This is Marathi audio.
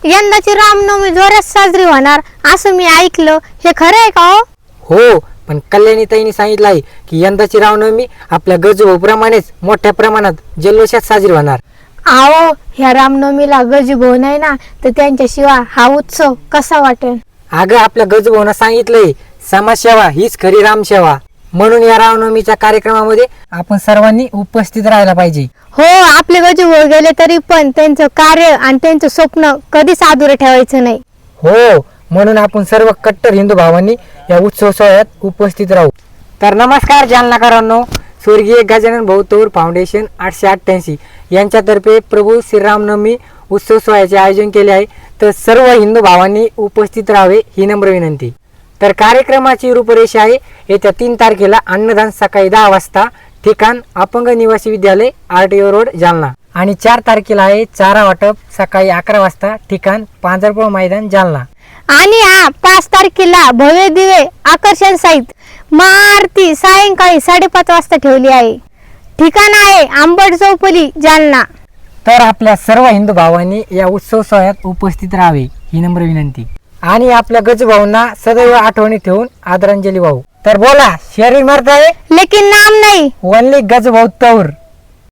यंदाची रामनवमी जोरात साजरी होणार असं मी ऐकलं, हे खरं आहे का हो? हो, पण कल्याणीताईंनी सांगितलं आहे की यंदाची रामनवमी आपल्या गजभाऊप्रमाणेच मोठ्या प्रमाणात जल्लोषात साजरी होणार. आओ, ह्या रामनवमीला गजभाऊ नाही ना, तर त्यांच्याशिवाय हा उत्सव कसा वाटेल? अगं, आपल्या गजभाऊनं सांगितलंय समाजसेवा हीच खरी रामसेवा. म्हणून या रामनवमीच्या कार्यक्रमामध्ये आपण सर्वांनी उपस्थित राहायला पाहिजे. हो, आपले गजभाऊ गेले तरी पण त्यांचं कार्य आणि त्यांचं स्वप्न कधीच अधुरं ठेवायचं नाही. हो, म्हणून आपण सर्व कट्टर हिंदू भावांनी या उत्सव सोहळ्यात उपस्थित राहू. तर नमस्कार जालनाकरांनो, स्वर्गीय गजानन भाऊ तौर फाउंडेशन 888 यांच्यातर्फे प्रभू श्रीरामनवमी उत्सव सोहळ्याचे आयोजन केले आहे. तर सर्व हिंदू भावांनी उपस्थित राहावे ही नम्र विनंती. तर कार्यक्रमाची रूपरेषा आहे, येत्या 3 तारखेला अन्नदान सकाळी 10 वाजता, ठिकाण अपंग निवासी विद्यालय RTO रोड जालना. आणि 4 तारखेला आहे चारा वाटप सकाळी 11 वाजता, ठिकाण पांजरपूर मैदान जालना. आणि 5 तारखेला भव्य दिवे आकर्षण सहित महाआरती सायंकाळी 5:30 वाजता ठेवली आहे. ठिकाण आहे आंबट चौफुली जालना. तर आपल्या सर्व हिंदू भावांनी या उत्सव सोहळ्यात उपस्थित राहावे ही नम्र विनंती. आणि आपल्या गजभाऊंना सदैव आठवणी ठेवून आदरांजली वाहू. तर बोला, शरीर मरता है लेकिन नाम नाही. ओनली गजभाऊ तौर.